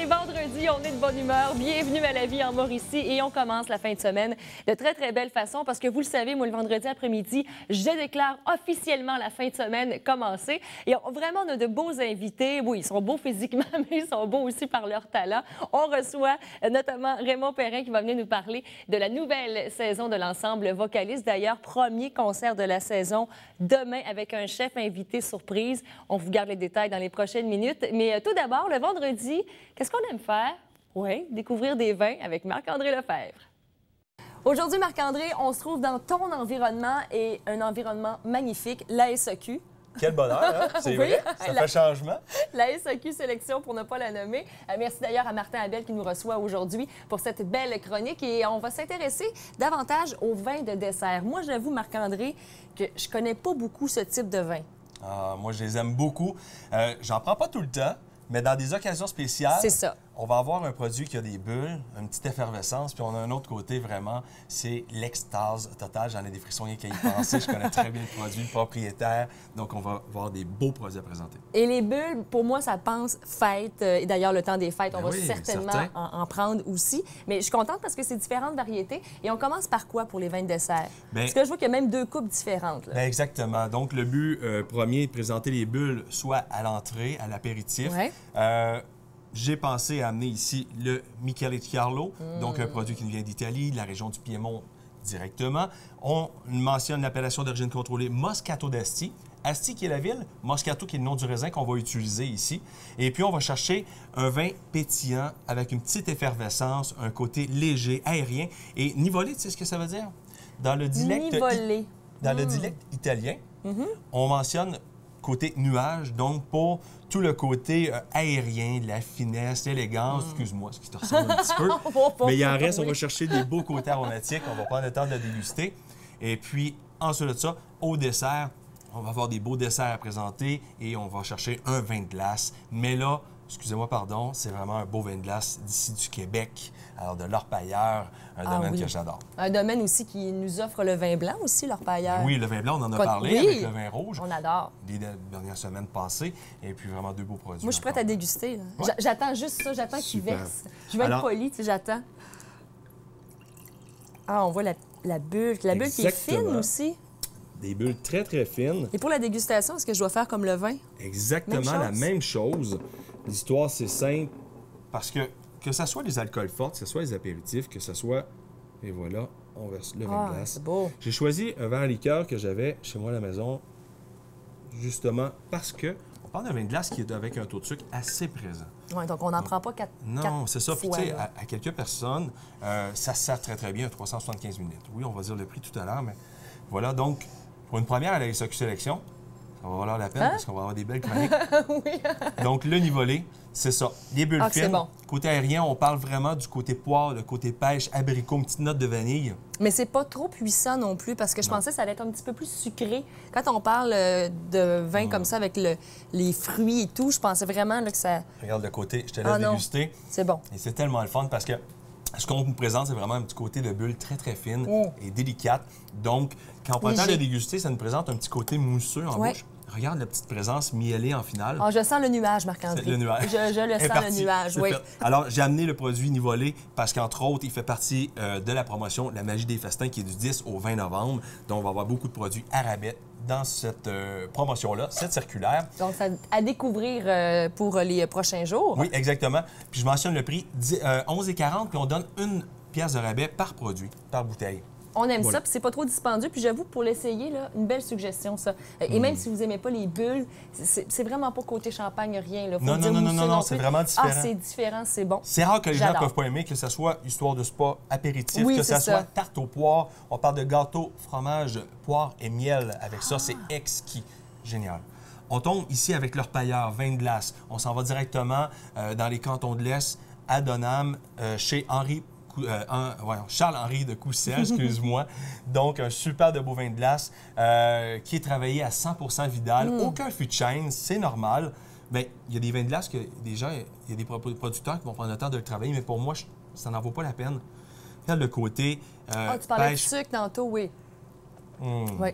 est vendredi, on est de bonne humeur. Bienvenue à La Vie en Mauricie et on commence la fin de semaine de très, très belle façon parce que vous le savez, moi, le vendredi après-midi, je déclare officiellement la fin de semaine commencée. Et vraiment, on a de beaux invités. Oui, ils sont beaux physiquement, mais ils sont beaux aussi par leur talent. On reçoit notamment Raymond Perrin qui va venir nous parler de la nouvelle saison de l'ensemble vocaliste. D'ailleurs, premier concert de la saison demain avec un chef invité surprise. On vous garde les détails dans les prochaines minutes. Mais tout d'abord, le vendredi, qu'est-ce qu'on aime faire? Oui, découvrir des vins avec Marc-André Lefebvre. Aujourd'hui, Marc-André, on se trouve dans ton environnement et un environnement magnifique, la SAQ. Quel bonheur, hein? C'est Oui, vrai, ça fait changement. La SAQ Sélection, pour ne pas la nommer. Merci d'ailleurs à Martin Abel qui nous reçoit aujourd'hui pour cette belle chronique. Et on va s'intéresser davantage aux vins de dessert. Moi, j'avoue, Marc-André, que je connais pas beaucoup ce type de vin. Ah, moi, je les aime beaucoup. J'en prends pas tout le temps, mais dans des occasions spéciales, C'est ça. on va avoir un produit qui a des bulles, une petite effervescence, puis on a un autre côté, vraiment, c'est l'extase totale. J'en ai des frissons rien qu'à y penser. Je connais très bien le produit, le propriétaire. Donc, on va avoir des beaux produits à présenter. Et les bulles, pour moi, ça pense fête. Et d'ailleurs, le temps des fêtes, on va oui, certainement certain. en prendre aussi. Mais je suis contente parce que c'est différentes variétés. Et on commence par quoi pour les vins de dessert? Parce que je vois qu'il y a même deux coupes différentes. Là. Bien, exactement. Donc, le but premier est de présenter les bulles soit à l'entrée, à l'apéritif. Ouais. J'ai pensé à amener ici le Michelettiarlo, donc un produit qui nous vient d'Italie, de la région du Piémont directement. On mentionne l'appellation d'origine contrôlée Moscato d'Asti. Asti qui est la ville, Moscato qui est le nom du raisin qu'on va utiliser ici. Et puis on va chercher un vin pétillant avec une petite effervescence, un côté léger, aérien. Et nivolé, tu sais ce que ça veut dire? Dans le dialecte, Nivolé. dans le dialecte italien, on mentionne côté nuage, donc pour tout le côté aérien, la finesse, l'élégance, excuse-moi, ce qui te ressemble un petit peu. Mais il en reste, on va chercher des beaux côtés aromatiques, on va prendre le temps de le déguster. Et puis, ensuite de ça, au dessert, on va avoir des beaux desserts à présenter et on va chercher un vin de glace. Mais là, excusez-moi, pardon, c'est vraiment un beau vin de glace d'ici du Québec, alors de l'Orpailleur, un domaine que j'adore. Un domaine aussi qui nous offre le vin blanc aussi, l'Orpailleur. Oui, le vin blanc, on en a Quoi- parlé oui, avec le vin rouge. On adore. Les dernières semaines passées. Et puis vraiment deux beaux produits. Moi, je suis prête à déguster. Là. Ouais. J'attends juste ça, j'attends qu'il Super. verse. Je vais être Alors- polie, tu sais, j'attends. Ah, on voit la bulle. La bulle qui est fine Exactement. aussi. Des bulles très, très fines. Et pour la dégustation, est-ce que je dois faire comme le vin? Exactement Même la chose. même chose. L'histoire, c'est simple. Parce que ce soit les alcools forts, que ce soit les apéritifs, que ce soit... Et voilà, on verse le vin de glace. C'est beau. J'ai choisi un verre à liqueur que j'avais chez moi à la maison, justement parce que on parle d'un vin de glace qui est avec un taux de sucre assez présent. Ouais, donc on n'en prend pas quatre. Non, c'est ça. Puis, fois, tu sais, là. à quelques personnes, ça se sert très, très bien à 375 ml. Oui, on va dire le prix tout à l'heure, mais voilà. Donc, pour une première à la SAQ Sélection, ça va valoir la peine parce qu'on va avoir des belles chroniques. Oui. Donc, le nivolé, c'est ça. Les bulles Ah, que c'est fines. bon. Côté aérien, on parle vraiment du côté poire, le côté pêche, abricot, une petite note de vanille. Mais c'est pas trop puissant non plus parce que je pensais que ça allait être un petit peu plus sucré. Quand on parle de vin comme ça avec les fruits et tout, je pensais vraiment là, que ça... Regarde le côté, je te laisse Ah non. déguster. C'est bon. Et c'est tellement le fun parce que ce qu'on nous présente, c'est vraiment un petit côté de bulle très, très fine et délicate. Donc, quand on prend le temps de Léger. déguster, ça nous présente un petit côté mousseux en Ouais. bouche. Regarde la petite présence miellée en finale. Ah, je sens le nuage, Marc-André. C'est le nuage. Je le Elle est sens, partie. le nuage, C'est oui. fait. Alors, j'ai amené le produit nivolé parce qu'entre autres, il fait partie de la promotion La Magie des Festins qui est du 10 au 20 novembre. Donc, on va avoir beaucoup de produits à rabais dans cette promotion-là, cette circulaire. Donc, ça, à découvrir pour les prochains jours. Oui, exactement. Puis, je mentionne le prix 11,40 puis on donne une pièce de rabais par produit, par bouteille. On aime Voilà. ça, puis c'est pas trop dispendieux. Puis j'avoue, pour l'essayer, là, une belle suggestion, ça. Et même si vous aimez pas les bulles, c'est vraiment pas côté champagne, rien. Là. Faut Non, dire non, non, mousseux non, non, plus. c'est vraiment différent. Ah, c'est différent, c'est bon. C'est rare que les gens ne J'adore. peuvent pas aimer, que ce soit histoire de spa, apéritif, Oui, que c'est ce soit ça. tarte aux poires. On parle de gâteau, fromage, poire et miel. Avec ça, c'est exquis. Génial. On tombe ici avec l'Orpailleur, vin de glace. On s'en va directement dans les cantons de l'Est, à Donham, chez Charles-Henri de Coussel, excuse-moi. Donc, un super de beau vin de glace qui est travaillé à 100% Vidal. Aucun fût de chêne, c'est normal. Bien, il y a des vins de glace que des gens, il y a des producteurs qui vont prendre le temps de le travailler, mais pour moi, ça n'en vaut pas la peine. Regarde le côté Tu parlais pêche. de sucre tantôt, oui. Oui.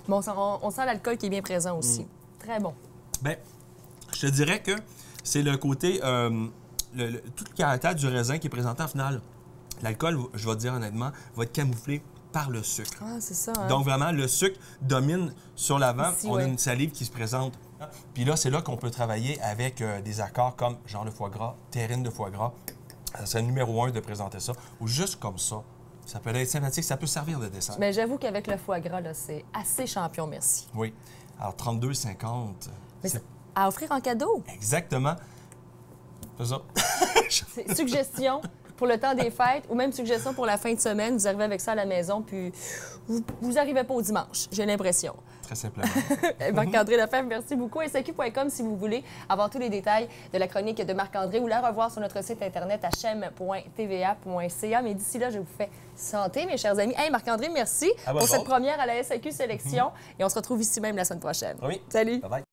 Bon, on sent l'alcool qui est bien présent aussi. Très bon. Bien, je te dirais que c'est le côté tout le caractère du raisin qui est présenté en finale. L'alcool, je vais te dire honnêtement, va être camouflé par le sucre. Ah, c'est ça. Hein? Donc, vraiment, le sucre domine sur l'avant. Ici, on a ouais. une salive qui se présente. Puis là, c'est là qu'on peut travailler avec des accords comme genre de foie gras, terrine de foie gras. C'est le numéro 1 de présenter ça. Ou juste comme ça. Ça peut être sympathique, ça peut servir de dessert. Mais j'avoue qu'avec le foie gras, là, c'est assez champion, merci. Oui. Alors, 32,50. Mais c'est à offrir en cadeau. exactement. C'est ça. C'est suggestion pour le temps des fêtes ou même suggestion pour la fin de semaine. Vous arrivez avec ça à la maison, puis vous arrivez pas au dimanche, j'ai l'impression. Très simplement. Marc-André Lefebvre, merci beaucoup. SAQ.com si vous voulez avoir tous les détails de la chronique de Marc-André ou la revoir sur notre site internet hm.tva.ca. Mais d'ici là, je vous fais santé, mes chers amis. Hey, Marc-André, merci À pour votre cette ordre. première à la SAQ Sélection. Et on se retrouve ici même la semaine prochaine. Oui. Salut! Bye bye.